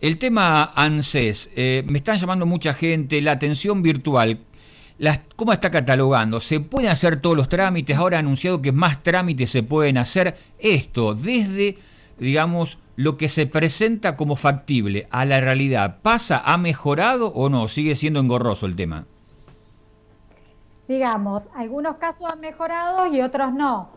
El tema ANSES, me están llamando mucha gente, la atención virtual, ¿cómo está catalogando? ¿Se pueden hacer todos los trámites? Ahora ha anunciado que más trámites se pueden hacer. Esto, desde, digamos, lo que se presenta como factible a la realidad, ¿pasa, ha mejorado o no? ¿Sigue siendo engorroso el tema? Digamos, algunos casos han mejorado y otros no.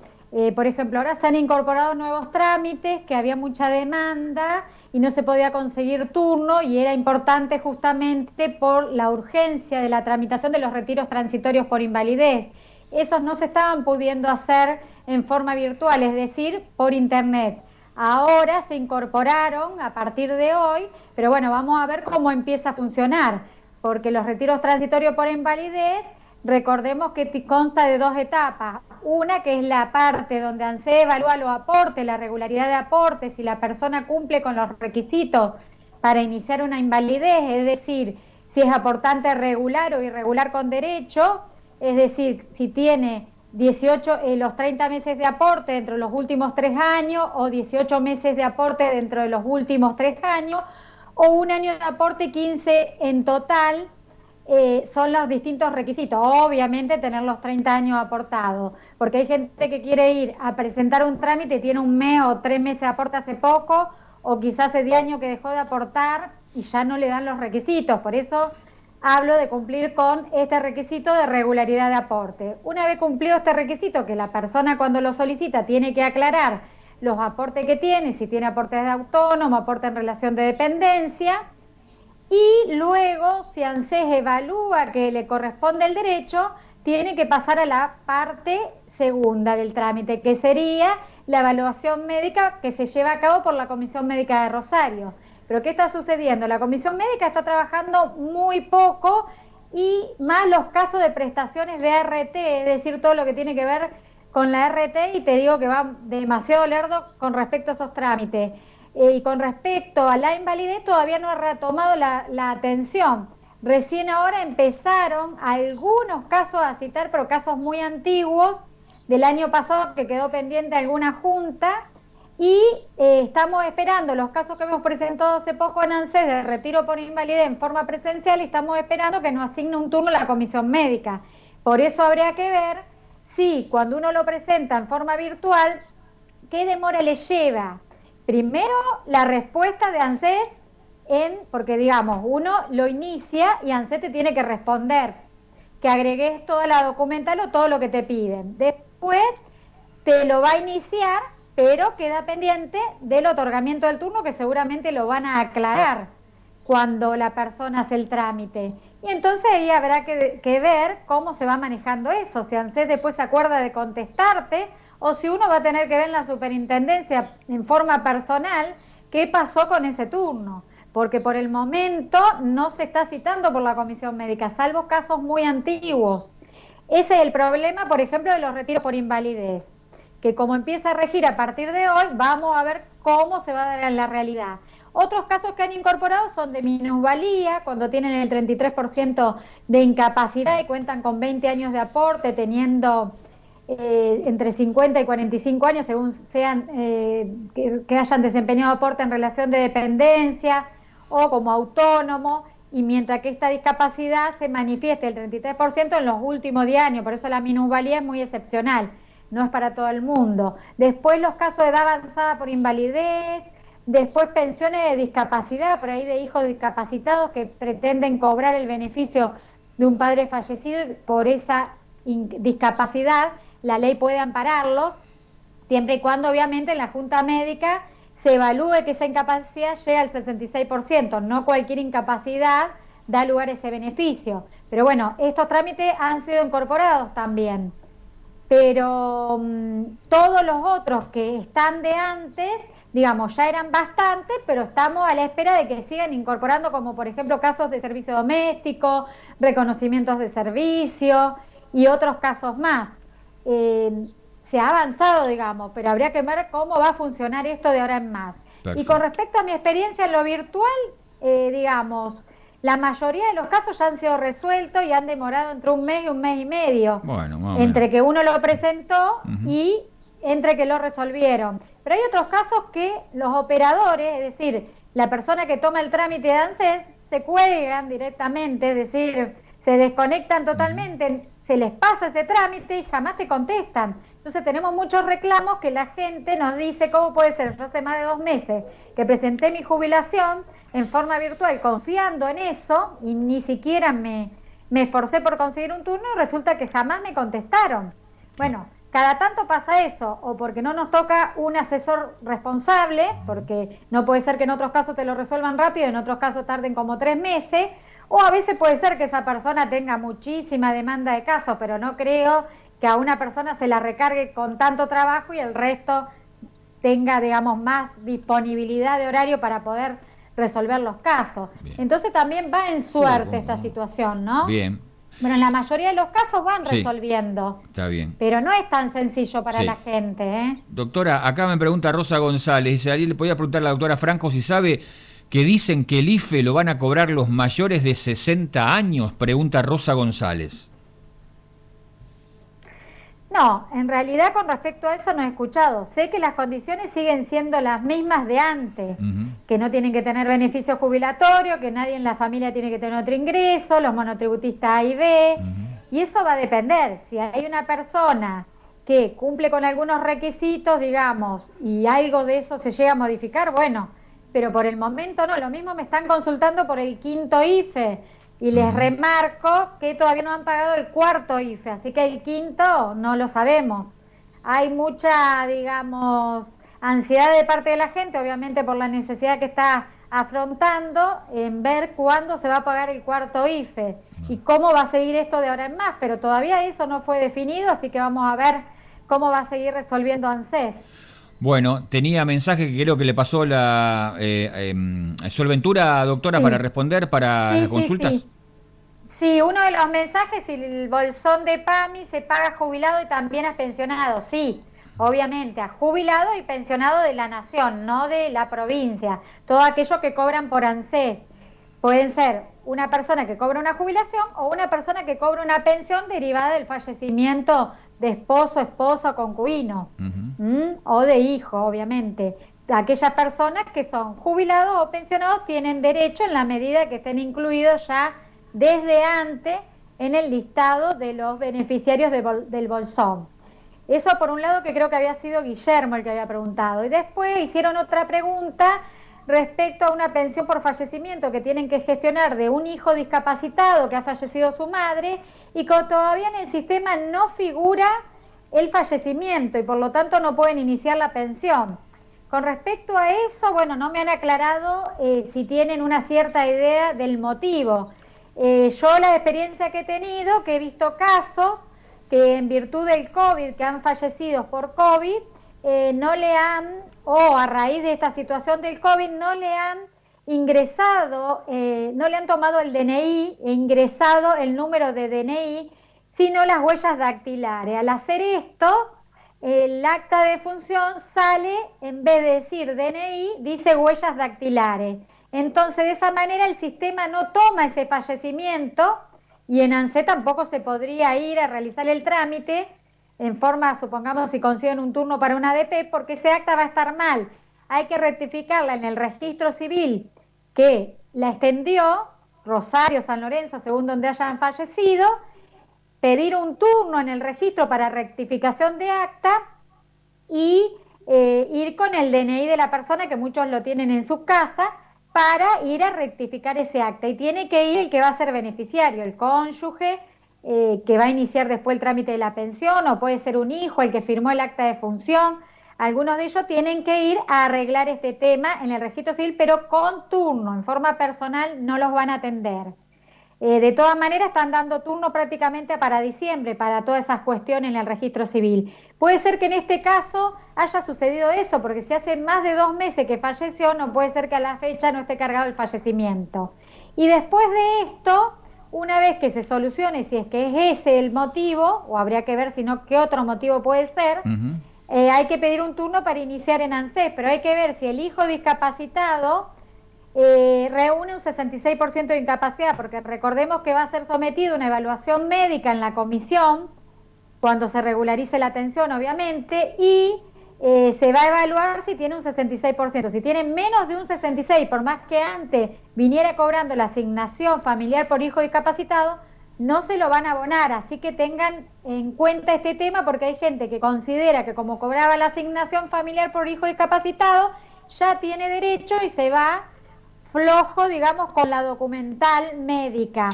Por ejemplo, ahora se han incorporado nuevos trámites, que había mucha demanda y no se podía conseguir turno y era importante justamente por la urgencia de la tramitación de los retiros transitorios por invalidez. Esos no se estaban pudiendo hacer en forma virtual, es decir, por internet. Ahora se incorporaron a partir de hoy, pero bueno, vamos a ver cómo empieza a funcionar, porque los retiros transitorios por invalidez, recordemos que consta de dos etapas. Una que es la parte donde ANSES evalúa los aportes, la regularidad de aportes, si la persona cumple con los requisitos para iniciar una invalidez, es decir, si es aportante regular o irregular con derecho, es decir, si tiene 18, los 30 meses de aporte dentro de los últimos 3 años o 18 meses de aporte dentro de los últimos 3 años o un año de aporte, 15 en total. Son los distintos requisitos. Obviamente tener los 30 años aportados, porque hay gente que quiere ir a presentar un trámite y tiene un mes o 3 meses de aporte hace poco, o quizás hace 10 años que dejó de aportar y ya no le dan los requisitos. Por eso hablo de cumplir con este requisito de regularidad de aporte. Una vez cumplido este requisito, que la persona cuando lo solicita tiene que aclarar los aportes que tiene, si tiene aportes de autónomo, aporte en relación de dependencia. Y luego, si ANSES evalúa que le corresponde el derecho, tiene que pasar a la parte segunda del trámite, que sería la evaluación médica que se lleva a cabo por la Comisión Médica de Rosario. Pero ¿qué está sucediendo? La Comisión Médica está trabajando muy poco y más los casos de prestaciones de ART, es decir, todo lo que tiene que ver con la ART, y te digo que va demasiado lerdo con respecto a esos trámites. Y con respecto a la invalidez todavía no ha retomado la atención. Recién ahora empezaron algunos casos a citar, pero casos muy antiguos del año pasado que quedó pendiente alguna junta, y estamos esperando los casos que hemos presentado hace poco en ANSES de retiro por invalidez en forma presencial, y estamos esperando que nos asigne un turno la comisión médica. Por eso habría que ver si cuando uno lo presenta en forma virtual, ¿qué demora le lleva? Primero, la respuesta de ANSES, porque digamos, uno lo inicia y ANSES te tiene que responder, que agregues toda la documental o todo lo que te piden. Después te lo va a iniciar, pero queda pendiente del otorgamiento del turno, que seguramente lo van a aclarar cuando la persona hace el trámite. Y entonces ahí habrá que ver cómo se va manejando eso, si ANSES después se acuerda de contestarte, o si uno va a tener que ver en la superintendencia en forma personal qué pasó con ese turno, porque por el momento no se está citando por la comisión médica, salvo casos muy antiguos. Ese es el problema, por ejemplo, de los retiros por invalidez, que como empieza a regir a partir de hoy, vamos a ver cómo se va a dar en la realidad. Otros casos que han incorporado son de minusvalía, cuando tienen el 33% de incapacidad y cuentan con 20 años de aporte, teniendo entre 50 y 45 años, según sean que hayan desempeñado aporte en relación de dependencia o como autónomo, y mientras que esta discapacidad se manifieste el 33% en los últimos 10 años, por eso la minusvalía es muy excepcional, no es para todo el mundo. Después los casos de edad avanzada por invalidez, después pensiones de discapacidad, por ahí de hijos discapacitados que pretenden cobrar el beneficio de un padre fallecido por esa discapacidad. La ley puede ampararlos, siempre y cuando obviamente en la junta médica se evalúe que esa incapacidad llega al 66%, no cualquier incapacidad da lugar a ese beneficio. Pero bueno, estos trámites han sido incorporados también. Pero todos los otros que están de antes, digamos, ya eran bastantes, pero estamos a la espera de que sigan incorporando, como por ejemplo casos de servicio doméstico, reconocimientos de servicio y otros casos más. Se ha avanzado, digamos, pero habría que ver cómo va a funcionar esto de ahora en más. Y con Perfecto. respecto a mi experiencia en lo virtual, digamos, la mayoría de los casos ya han sido resueltos y han demorado entre un mes y medio, Bueno, más o menos. entre que uno lo presentó Ujú. y entre que lo resolvieron. Pero hay otros casos que los operadores, es decir, la persona que toma el trámite de ANSES se cuelgan directamente, es decir, se desconectan totalmente, se les pasa ese trámite y jamás te contestan. Entonces tenemos muchos reclamos que la gente nos dice, ¿cómo puede ser? Yo hace más de 2 meses que presenté mi jubilación en forma virtual confiando en eso y ni siquiera me esforcé por conseguir un turno y resulta que jamás me contestaron. Bueno, cada tanto pasa eso, o porque no nos toca un asesor responsable, porque no puede ser que en otros casos te lo resuelvan rápido, en otros casos tarden como 3 meses, o a veces puede ser que esa persona tenga muchísima demanda de casos, pero no creo que a una persona se la recargue con tanto trabajo y el resto tenga, digamos, más disponibilidad de horario para poder resolver los casos. Bien. Entonces también va en suerte esta situación, ¿no? Bien. Bueno, en la mayoría de los casos van resolviendo. Está bien. Pero no es tan sencillo para la gente, ¿eh? Doctora, acá me pregunta Rosa González, dice, ¿alguien le podía preguntar a la doctora Franco si sabe que dicen que el IFE lo van a cobrar los mayores de 60 años? Pregunta Rosa González. No, en realidad con respecto a eso no he escuchado. Sé que las condiciones siguen siendo las mismas de antes, que no tienen que tener beneficio jubilatorio, que nadie en la familia tiene que tener otro ingreso, los monotributistas A y B, y eso va a depender. Si hay una persona que cumple con algunos requisitos, digamos, y algo de eso se llega a modificar, bueno, pero por el momento no. Lo mismo me están consultando por el 5º IFE, y les remarco que todavía no han pagado el 4º IFE, así que el 5º no lo sabemos. Hay mucha, digamos, ansiedad de parte de la gente, obviamente por la necesidad que está afrontando, en ver cuándo se va a pagar el 4º IFE y cómo va a seguir esto de ahora en más, pero todavía eso no fue definido, así que vamos a ver cómo va a seguir resolviendo ANSES. Bueno, tenía mensaje que creo que le pasó la Solventura, doctora, para responder para las consultas. Sí, uno de los mensajes, si el bolsón de PAMI se paga a jubilado y también a pensionado, sí, obviamente, a jubilado y pensionado de la nación, no de la provincia, todo aquello que cobran por ANSES. Pueden ser una persona que cobra una jubilación o una persona que cobra una pensión derivada del fallecimiento de esposo, esposa, concubino, o de hijo, obviamente. Aquellas personas que son jubilados o pensionados tienen derecho en la medida que estén incluidos ya desde antes en el listado de los beneficiarios del bolsón. Eso por un lado, que creo que había sido Guillermo el que había preguntado. Y después hicieron otra pregunta respecto a una pensión por fallecimiento que tienen que gestionar de un hijo discapacitado que ha fallecido su madre y que todavía en el sistema no figura el fallecimiento y por lo tanto no pueden iniciar la pensión. Con respecto a eso, bueno, no me han aclarado si tienen una cierta idea del motivo. Yo la experiencia que he tenido, que he visto casos que en virtud del COVID, que han fallecido por COVID, no le han, o a raíz de esta situación del COVID, no le han ingresado, no le han tomado el DNI e ingresado el número de DNI, sino las huellas dactilares. Al hacer esto, el acta de defunción sale, en vez de decir DNI, dice huellas dactilares. Entonces, de esa manera el sistema no toma ese fallecimiento y en ANSES tampoco se podría ir a realizar el trámite en forma, supongamos, si consiguen un turno para una ADP, porque ese acta va a estar mal. Hay que rectificarla en el registro civil que la extendió, Rosario, San Lorenzo, según donde hayan fallecido, pedir un turno en el registro para rectificación de acta y ir con el DNI de la persona, que muchos lo tienen en su casa, para ir a rectificar ese acta. Y tiene que ir el que va a ser beneficiario, el cónyuge, que va a iniciar después el trámite de la pensión, o puede ser un hijo, el que firmó el acta de función. Algunos de ellos tienen que ir a arreglar este tema en el registro civil, pero con turno, en forma personal no los van a atender. De todas maneras están dando turno prácticamente para diciembre para todas esas cuestiones en el registro civil. Puede ser que en este caso haya sucedido eso, porque si hace más de 2 meses que falleció, no puede ser que a la fecha no esté cargado el fallecimiento. Y después de esto, una vez que se solucione si es que es ese el motivo, o habría que ver si no qué otro motivo puede ser, hay que pedir un turno para iniciar en ANSES, pero hay que ver si el hijo discapacitado reúne un 66% de incapacidad, porque recordemos que va a ser sometido a una evaluación médica en la comisión cuando se regularice la atención, obviamente, y se va a evaluar si tiene un 66%. Si tiene menos de un 66%, por más que antes viniera cobrando la asignación familiar por hijo discapacitado, no se lo van a abonar. Así que tengan en cuenta este tema, porque hay gente que considera que como cobraba la asignación familiar por hijo discapacitado, ya tiene derecho y se va flojo, digamos, con la documental médica.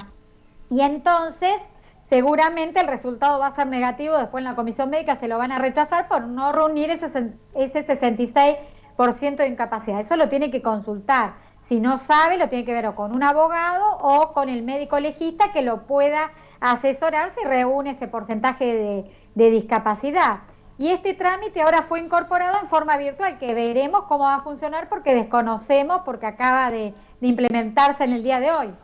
Y entonces seguramente el resultado va a ser negativo, después en la comisión médica se lo van a rechazar por no reunir ese 66% de incapacidad. Eso lo tiene que consultar. Si no sabe, lo tiene que ver o con un abogado o con el médico legista que lo pueda asesorar si reúne ese porcentaje de discapacidad. Y este trámite ahora fue incorporado en forma virtual, que veremos cómo va a funcionar porque desconocemos, porque acaba de implementarse en el día de hoy.